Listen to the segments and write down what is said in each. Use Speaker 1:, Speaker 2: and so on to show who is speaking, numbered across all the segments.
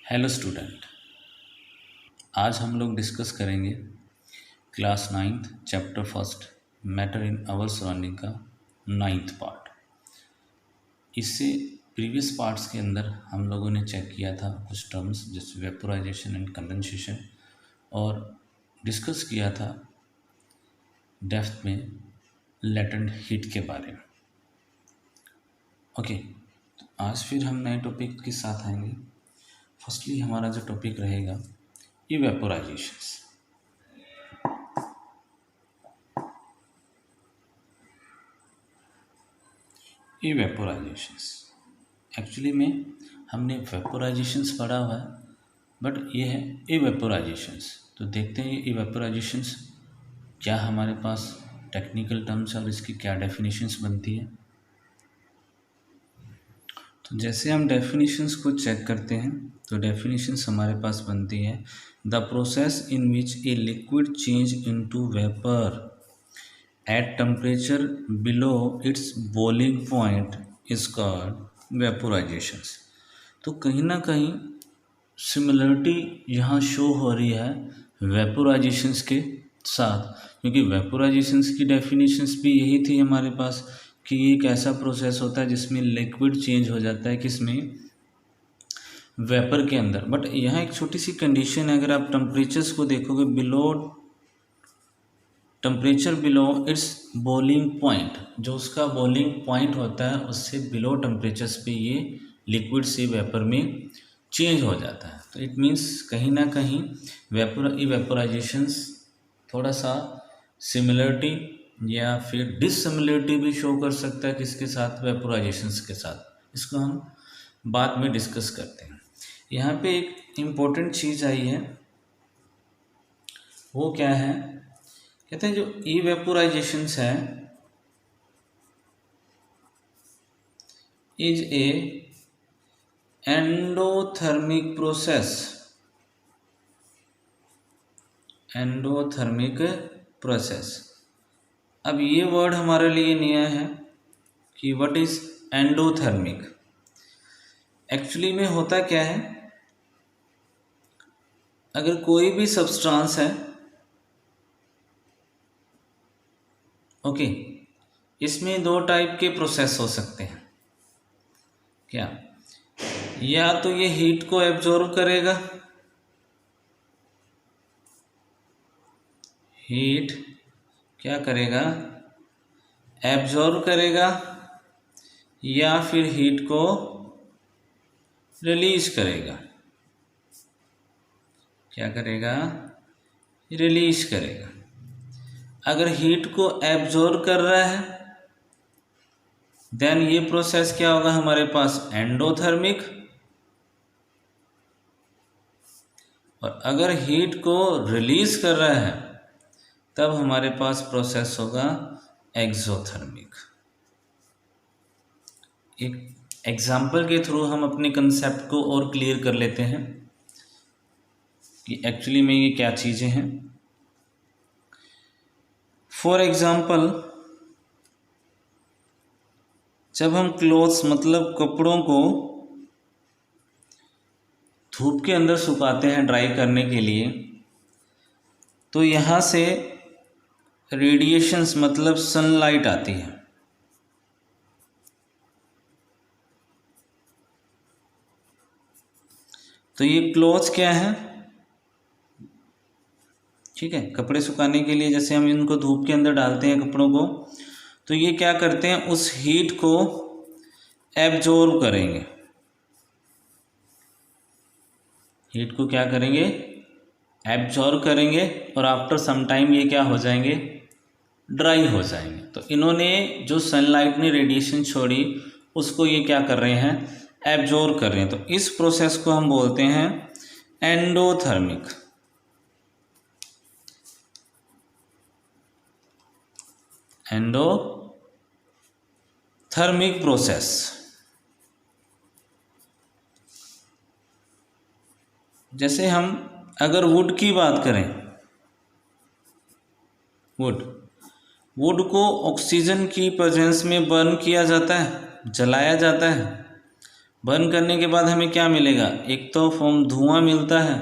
Speaker 1: Hello student. आज हम लोग डिस्कस करेंगे class ninth chapter first matter in our surrounding का नाइन्थ पार्ट। इससे प्रीवियस पार्ट्स के अंदर हम लोगों ने चेक किया था कुछ टर्म्स जैसे वेपोराइजेशन एंड कंडेंसेशन और डिस्कस किया था डेप्थ में लेटेंट हीट के बारे में। ओके, तो आज फिर हम नए टॉपिक के साथ आएंगे। फर्स्टली हमारा जो टॉपिक रहेगा इवेपोराइजेशंस। इवेपोराइजेशंस एक्चुअली में हमने वेपोराइजेशंस पढ़ा हुआ है, बट ये है इवेपोराइजेशंस। तो देखते हैं ये इवेपोराइजेशंस क्या हमारे पास टेक्निकल टर्म्स है और इसकी क्या डेफिनेशंस बनती है। तो जैसे हम डेफिनेशंस को चेक करते हैं तो डेफिनेशंस हमारे पास बनती है the process in which a liquid change into vapour at temperature below its boiling point is called vaporisations. तो कहीं ना कहीं सिमिलरिटी यहाँ शो हो रही है वेपोराइजेशंस के साथ, क्योंकि वेपोराइजेशंस की डेफिनेशंस भी यही थी हमारे पास कि ये एक ऐसा प्रोसेस होता है जिसमें लिक्विड चेंज हो जाता है किसमें, वेपर के अंदर। बट यहाँ एक छोटी सी कंडीशन है, अगर आप टेम्परेचर्स को देखोगे temperature below its boiling point, जो उसका बॉइलिंग पॉइंट होता है उससे बिलो टेम्परेचर्स पे ये लिक्विड से वेपर में चेंज हो जाता है। तो इट मीन्स कहीं ना कहीं इवेपोराइजेशंस थोड़ा सा सिमिलरिटी या फिर डिससिमिलरिटी भी शो कर सकता है किसके साथ, वेपोराइजेशंस के साथ। इसको हम बाद में डिस्कस करते हैं। यहाँ पे एक इम्पोर्टेंट चीज़ आई है, वो क्या है, कहते हैं जो इवेपोराइजेशंस है is a endothermic process. Endothermic process, अब ये वर्ड हमारे लिए नया है कि व्हाट इज एंडोथर्मिक। एक्चुअली में होता क्या है, अगर कोई भी सब्सटेंस है, ओके, इसमें दो टाइप के प्रोसेस हो सकते हैं। क्या, या तो ये हीट को एब्जॉर्ब करेगा, हीट क्या करेगा, एब्जॉर्ब करेगा, या फिर हीट को रिलीज करेगा। क्या करेगा, रिलीज करेगा। अगर हीट को एब्जॉर्ब कर रहा है देन ये प्रोसेस क्या होगा हमारे पास, एंडोथर्मिक। और अगर हीट को रिलीज कर रहा है तब हमारे पास प्रोसेस होगा एक्सोथर्मिक। एक एग्जाम्पल के थ्रू हम अपने कंसेप्ट को और क्लियर कर लेते हैं कि एक्चुअली में ये क्या चीज़ें हैं। फॉर एग्जाम्पल, जब हम क्लोथ्स मतलब कपड़ों को धूप के अंदर सुखाते हैं ड्राई करने के लिए, तो यहाँ से रेडिएशंस मतलब सनलाइट आती है। तो ये क्लोथ्स क्या है, ठीक है, कपड़े सुखाने के लिए जैसे हम इनको धूप के अंदर डालते हैं कपड़ों को, तो ये क्या करते हैं, उस हीट को एब्जॉर्ब करेंगे। हीट को क्या करेंगे, एब्जॉर्ब करेंगे, और आफ्टर सम टाइम ये क्या हो जाएंगे, ड्राई हो जाएंगे। तो इन्होंने जो सनलाइट ने रेडिएशन छोड़ी उसको ये क्या कर रहे हैं, एब्जॉर्ब कर रहे हैं। तो इस प्रोसेस को हम बोलते हैं एंडोथर्मिक। Endothermic process. जैसे हम अगर वुड की बात करें, वुड को ऑक्सीजन की प्रेजेंस में बर्न किया जाता है, जलाया जाता है। बर्न करने के बाद हमें क्या मिलेगा, एक तो फॉर्म धुआं मिलता है,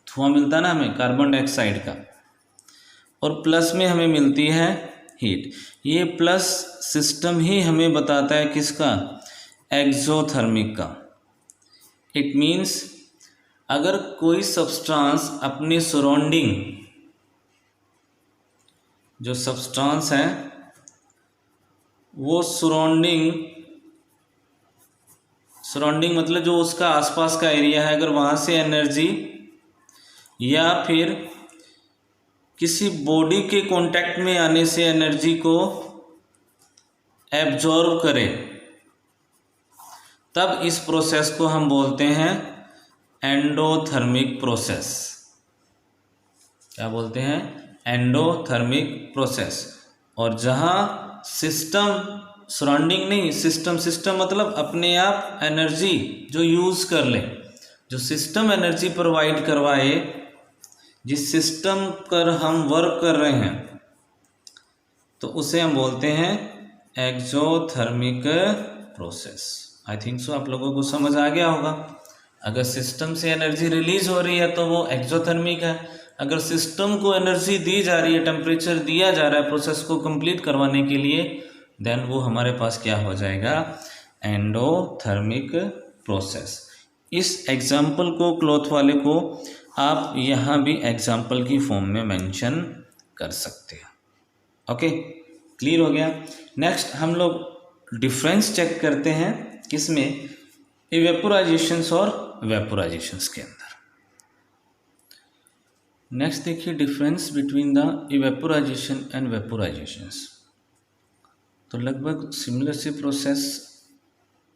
Speaker 1: धुआं मिलता है ना हमें कार्बन डाइऑक्साइड का, और प्लस में हमें मिलती है हीट। ये प्लस सिस्टम ही हमें बताता है किसका, एक्सोथर्मिक का। इट मीन्स अगर कोई सब्सटेंस अपने सराउंडिंग, जो सब्सटेंस है वो सराउंडिंग मतलब जो उसका आसपास का एरिया है, अगर वहाँ से एनर्जी या फिर किसी बॉडी के कांटेक्ट में आने से एनर्जी को एब्जॉर्ब करे, तब इस प्रोसेस को हम बोलते हैं एंडोथर्मिक प्रोसेस। क्या बोलते हैं, एंडोथर्मिक प्रोसेस। और जहाँ सिस्टम सराउंडिंग नहीं, सिस्टम मतलब अपने आप एनर्जी जो यूज़ कर ले, जो सिस्टम एनर्जी प्रोवाइड करवाए, जिस सिस्टम पर हम वर्क कर रहे हैं, तो उसे हम बोलते हैं exothermic process. I think so आप लोगों को समझ आ गया होगा। अगर सिस्टम से एनर्जी रिलीज हो रही है तो वो एक्सोथर्मिक है, अगर सिस्टम को एनर्जी दी जा रही है, टेम्परेचर दिया जा रहा है प्रोसेस को कंप्लीट करवाने के लिए, देन वो हमारे पास क्या हो जाएगा, एंडोथर्मिक प्रोसेस। इस एग्जाम्पल को, क्लॉथ वाले को आप यहाँ भी एग्जाम्पल की फॉर्म में मेंशन कर सकते हैं। ओके, क्लियर हो गया। नेक्स्ट हम लोग डिफरेंस चेक करते हैं, किसमें, इवेपोराइजेशंस और वेपोराइजेशंस के अंदर। नेक्स्ट देखिए, डिफरेंस बिटवीन द इवेपोराइजेशन एंड वेपोराइजेशंस। तो लगभग सिमिलर से प्रोसेस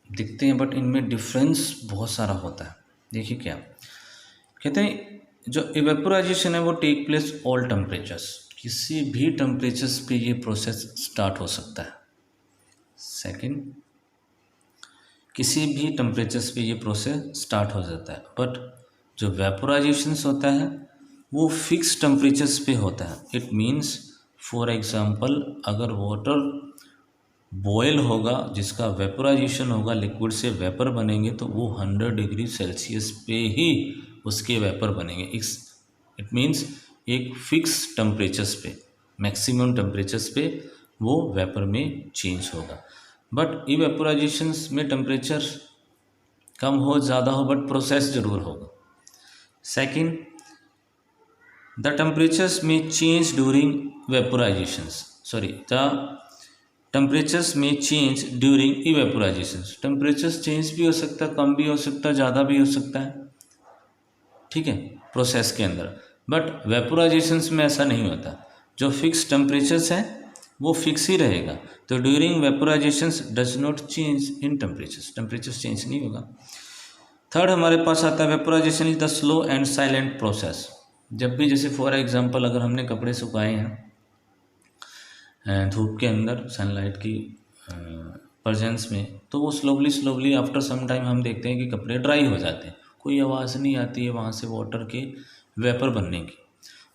Speaker 1: दिखते हैं, बट इनमें डिफरेंस बहुत सारा होता है। देखिए क्या कहते हैं, जो इवेपोराइजेशन है वो टेक प्लेस ऑल टेम्परेचर्स, किसी भी टेम्परेचर्स पे ये प्रोसेस स्टार्ट हो सकता है। सेकंड, किसी भी टेम्परेचर्स पे ये प्रोसेस स्टार्ट हो जाता है। बट जो वेपोराइजेशंस होता है वो फिक्स टेम्परेचर्स पे होता है। इट मीन्स फॉर एग्जांपल, अगर वाटर बॉयल होगा, जिसका वेपोराइजेशन होगा, लिक्विड से वेपर बनेंगे, तो वो 100 डिग्री सेल्सियस पे ही उसके वेपर बनेंगे। इट मीन्स एक फिक्स टेम्परेचर्स पे, मैक्सिमम टेम्परेचर्स पे वो वेपर में चेंज होगा। बट इवेपोराइजेशंस में टेम्परेचर कम हो, ज़्यादा हो, बट प्रोसेस जरूर होगा। सेकंड, द टेम्परेचर्स में चेंज ड्यूरिंग वेपोराइजेशंस, द टेम्परेचर्स में चेंज ड्यूरिंग इवेपोराइजेशंस। टेम्परेचर्स चेंज भी हो सकता है, कम भी हो सकता है, ज़्यादा भी हो सकता है, ठीक है, प्रोसेस के अंदर। बट वेपोराइजेशंस में ऐसा नहीं होता, जो फिक्स टेम्परेचर्स है वो फिक्स ही रहेगा। तो during vaporisations does not change in temperatures change नहीं होगा। थर्ड हमारे पास आता है, vaporisation is the slow and silent process. जब भी, जैसे फॉर एग्जांपल, अगर हमने कपड़े सुखाए हैं धूप के अंदर, सनलाइट की प्रेजेंस में, तो वो स्लोवली आफ्टर सम टाइम हम देखते हैं कि कपड़े ड्राई हो जाते हैं, कोई आवाज़ नहीं आती है वहाँ से वाटर के वेपर बनने की।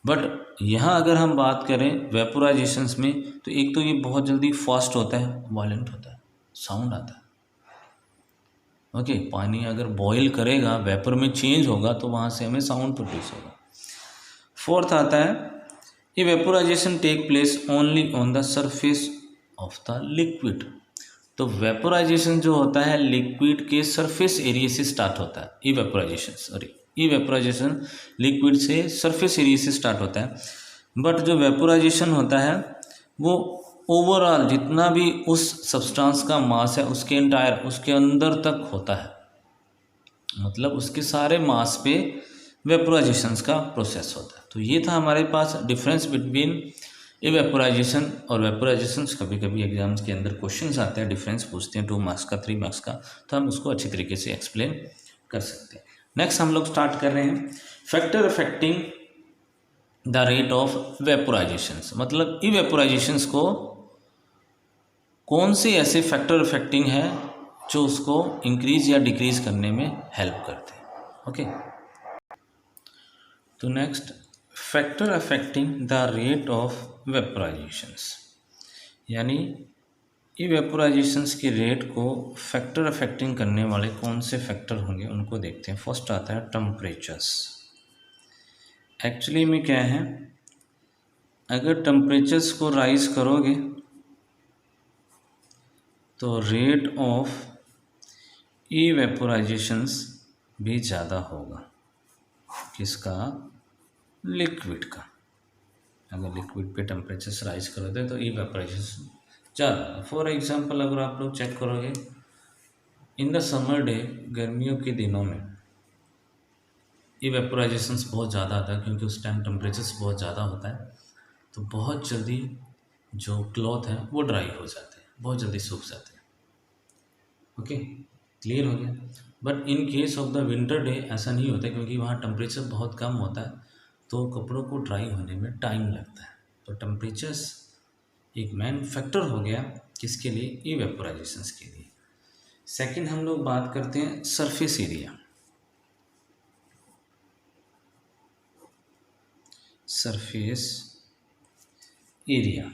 Speaker 1: बट यहाँ अगर हम बात करें वेपोराइजेशंस में, तो एक तो ये बहुत जल्दी फास्ट होता है, वायलेंट होता है, साउंड आता है। ओके, पानी अगर बॉईल करेगा, वेपर में चेंज होगा, तो वहाँ से हमें साउंड प्रोड्यूस होगा। फोर्थ आता है, evaporation take place only on the surface of the liquid. तो वेपोराइजेशन जो होता है लिक्विड के सरफेस एरिया से स्टार्ट होता है। इवेपोराइजेशन लिक्विड से सरफेस एरिया से स्टार्ट होता है। बट जो वेपोराइजेशन होता है वो ओवरऑल जितना भी उस सब्सटेंस का मास है उसके अंदर तक होता है, मतलब उसके सारे मास पे वेपोराइजेशंस का प्रोसेस होता है। तो ये था हमारे पास डिफरेंस बिटवीन इवेपोराइजेशन और वेपोराइजेशंस। कभी कभी एग्जाम्स के अंदर क्वेश्चंस आते हैं, डिफरेंस पूछते हैं 2 मार्क्स का, 3 मार्क्स का, तो हम उसको अच्छी तरीके से एक्सप्लेन कर सकते हैं। नेक्स्ट हम लोग स्टार्ट कर रहे हैं, factor affecting the rate of vaporisations. मतलब इवेपोराइजेशंस को कौन से ऐसे फैक्टर अफेक्टिंग है जो उसको इंक्रीज या डिक्रीज करने में हेल्प करते हैं। ओके, तो next, factor affecting the rate of vaporisations, यानी इवेपोराइजेशंस की रेट को फैक्टर अफेक्टिंग करने वाले कौन से फैक्टर होंगे उनको देखते हैं। फर्स्ट आता है टेम्परेचर्स। एक्चुअली में क्या है, अगर टेम्परेचर्स को राइज करोगे तो रेट ऑफ इवेपोराइजेशंस भी ज़्यादा होगा। किसका? लिक्विड का। अगर लिक्विड पे टेम्परेचर्स राइज करोगे तो इवेपोराइजेशन ज़्यादा। फॉर एग्जांपल अगर आप लोग चेक करोगे इन द समर डे, गर्मियों के दिनों में इवेपोराइजेशंस बहुत ज़्यादा आता है क्योंकि उस टाइम टेम्परेचर्स बहुत ज़्यादा होता है, तो बहुत जल्दी जो क्लॉथ है वो ड्राई हो जाते हैं, बहुत जल्दी सूख जाते हैं। ओके, क्लियर हो गया। But in case of the winter day ऐसा नहीं होता क्योंकि वहाँ टेम्परेचर बहुत कम होता है, तो कपड़ों को ड्राई होने में टाइम लगता है। तो टेम्परेचर्स एक मेन फैक्टर हो गया किसके लिए? इवेपोराइजेशंस के लिए। सेकंड हम लोग बात करते हैं surface area. Surface area,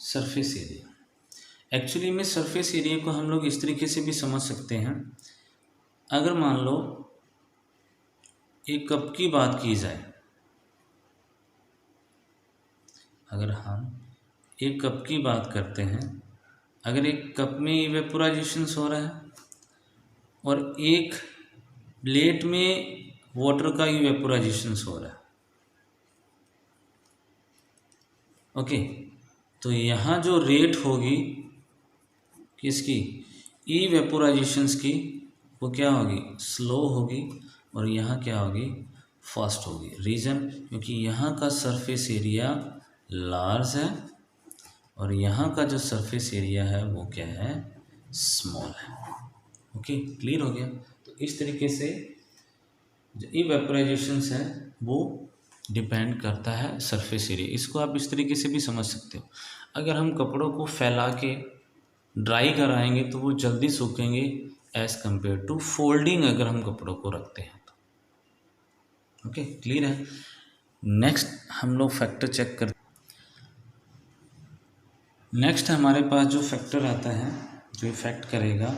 Speaker 1: surface area actually में सरफेस एरिया को हम लोग इस तरीके से भी समझ सकते हैं। अगर मान लो एक कप की बात की जाए, अगर हम एक कप की बात करते हैं, अगर एक कप में इवेपोराइजेशंस हो रहा है और एक प्लेट में वाटर का इवेपोराइजेशंस हो रहा है, ओके, तो यहाँ जो रेट होगी किसकी? इवेपोराइजेशंस की, वो क्या होगी? स्लो होगी। और यहाँ क्या होगी? फास्ट होगी। रीज़न, क्योंकि यहाँ का सरफेस एरिया लार्ज है और यहाँ का जो सरफेस एरिया है वो क्या है? स्मॉल है। ओके, क्लियर हो गया। तो इस तरीके से जो इवेपोराइजेशंस है वो डिपेंड करता है सरफेस एरिया। इसको आप इस तरीके से भी समझ सकते हो, अगर हम कपड़ों को फैला के ड्राई कराएंगे तो वो जल्दी सूखेंगे एज़ कम्पेयर टू फोल्डिंग अगर हम कपड़ों को रखते हैं तो। ओके, क्लियर है। नेक्स्ट हम लोग फैक्टर चेक करते। नेक्स्ट हमारे पास जो फैक्टर आता है जो इफेक्ट करेगा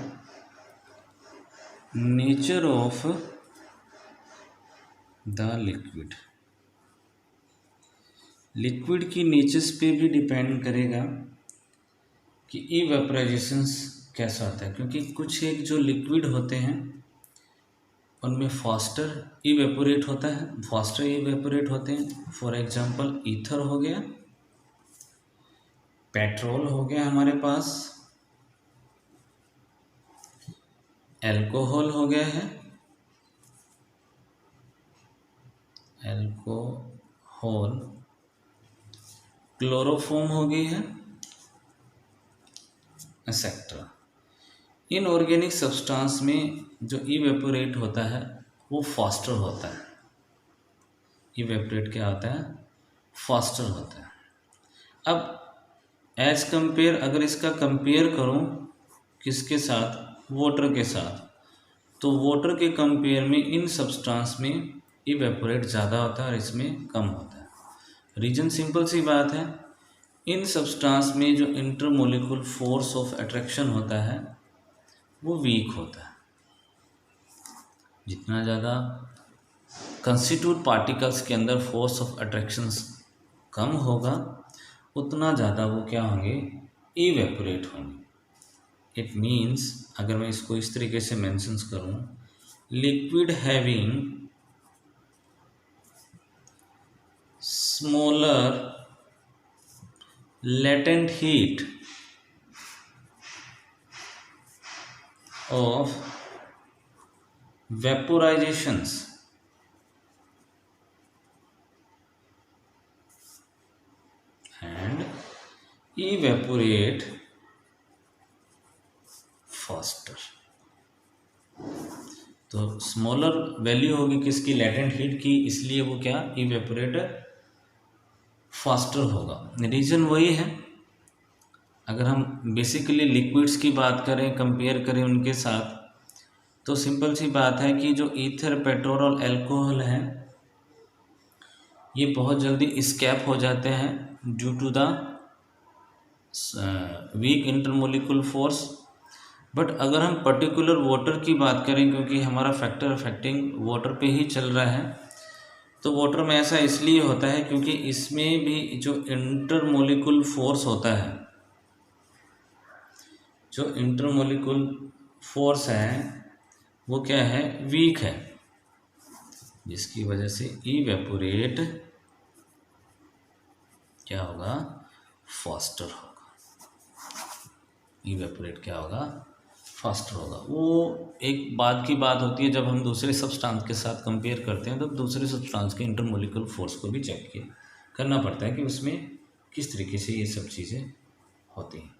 Speaker 1: nature of the liquid. Liquid की नेचर्स पे भी डिपेंड करेगा कि इवेपोराइजेशंस कैसा होता है, क्योंकि कुछ एक जो लिक्विड होते हैं उनमें फास्टर इवेपोरेट होता है, फास्टर इवेपोरेट होते हैं। फॉर एग्जांपल ईथर हो गया, पेट्रोल हो गया, हमारे पास एल्कोहल हो गया है, एल्कोहल, क्लोरोफॉर्म हो गई है, एक्सेट्रा। इनऑर्गेनिक सब्सटेंस में जो इवेपोरेट होता है वो फास्टर होता है। इवेपोरेट क्या होता है? फास्टर होता है। अब एज कंपेयर, अगर इसका कंपेयर करूं किसके साथ? वाटर के साथ, तो वाटर के कंपेयर में इन सब्सटेंस में इवेपोरेट ज़्यादा होता है और इसमें कम होता है। रीजन सिंपल सी बात है, इन सब्सटेंस में जो इंटरमोलिकुलर फोर्स ऑफ अट्रैक्शन होता है वो वीक होता है। जितना ज़्यादा कंस्टिट्यूट पार्टिकल्स के अंदर फोर्स ऑफ अट्रैक्शंस कम होगा उतना ज़्यादा वो क्या होंगे? इवेपोरेट होंगे। इट मीन्स अगर मैं इसको इस तरीके से मेंशंस करूं, liquid having smaller latent heat of vaporizations and evaporate faster। तो स्मॉलर वैल्यू होगी किसकी? लेटेंट हीट की, इसलिए वो क्या? इवेपोरेट फास्टर होगा। रीज़न वही है। अगर हम बेसिकली लिक्विड्स की बात करें, कंपेयर करें उनके साथ, तो सिंपल सी बात है कि जो ईथर, पेट्रोल और एल्कोहल हैं ये बहुत जल्दी स्कैप हो जाते हैं due to the weak intermolecular force. But अगर हम पर्टिकुलर वाटर की बात करें, क्योंकि हमारा फैक्टर अफेक्टिंग वाटर पे ही चल रहा है, तो वाटर में ऐसा इसलिए होता है क्योंकि इसमें भी जो इंटरमोलिकुलर फोर्स होता है, जो इंटरमोलिकुलर फोर्स है वो क्या है, वीक है, जिसकी वजह से इवेपोरेट क्या होगा, फास्टर होगा। इवेपोरेट क्या होगा, फास्टर होगा। वो एक बाद की बात होती है, जब हम दूसरे सब्सटेंस के साथ कंपेयर करते हैं, तब दूसरे सब्सटेंस के इंटरमोलिकुलर फोर्स को भी चेक करना पड़ता है कि उसमें किस तरीके से ये सब चीज़ें होती हैं।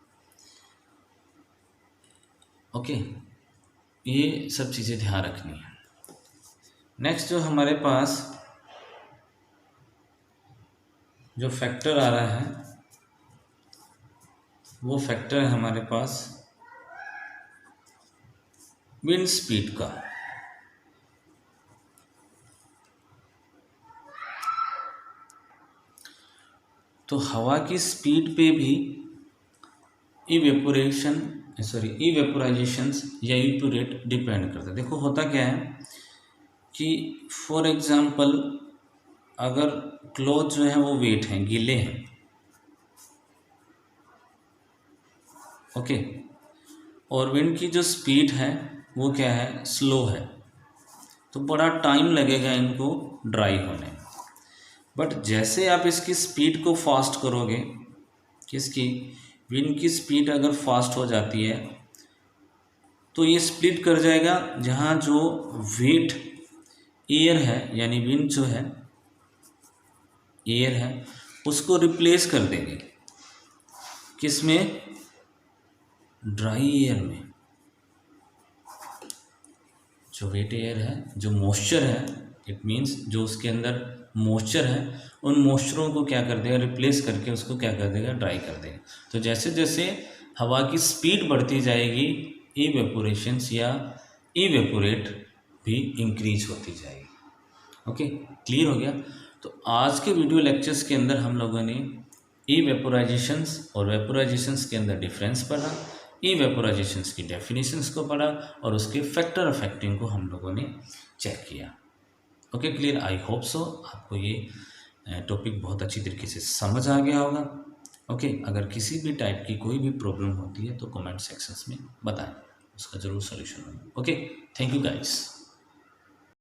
Speaker 1: ओके, ये सब चीज़ें ध्यान रखनी है। नेक्स्ट जो हमारे पास जो फैक्टर आ रहा है, वो फैक्टर है हमारे पास विंड स्पीड का। तो हवा की स्पीड पे भी इवेपोराइजेशंस या इवेपोरेट डिपेंड करता है। देखो होता क्या है कि फॉर एग्जांपल अगर क्लॉथ जो है वो वेट हैं, गीले हैं, ओके, और विंड की जो स्पीड है वो क्या है, स्लो है, तो बड़ा टाइम लगेगा इनको ड्राई होने में। बट जैसे आप इसकी स्पीड को फास्ट करोगे, किसकी, विंड की स्पीड अगर फास्ट हो जाती है तो ये स्प्लिट कर जाएगा, जहाँ जो वेट एयर है, यानी विंड जो है एयर है, उसको रिप्लेस कर देंगे, किसमें, ड्राई एयर में। जो वेट एयर है, जो मॉइस्चर है, इट मीन्स जो उसके अंदर मॉइस्चर है, उन मॉइस्चरों को क्या कर देगा, रिप्लेस करके उसको क्या कर देगा, ड्राई कर देगा। तो जैसे जैसे हवा की स्पीड बढ़ती जाएगी, इवेपोरेशंस या इवेपोरेट भी इंक्रीज होती जाएगी। ओके, क्लियर हो गया। तो आज के वीडियो लेक्चर्स के अंदर हम लोगों ने इवेपोराइजेशंस और वेपोराइजेशंस के अंदर डिफरेंस पढ़ा, इवेपोराइजेशंस की डेफिनेशंस को पढ़ा, और उसके फैक्टर अफेक्टिंग को हम लोगों ने चेक किया। Okay, clear. I hope so आपको ये टॉपिक बहुत अच्छी तरीके से समझ आ गया होगा। ओके, अगर किसी भी टाइप की कोई भी प्रॉब्लम होती है तो कमेंट सेक्शंस में बताएं, उसका ज़रूर सॉल्यूशन होगा। Okay, thank you guys.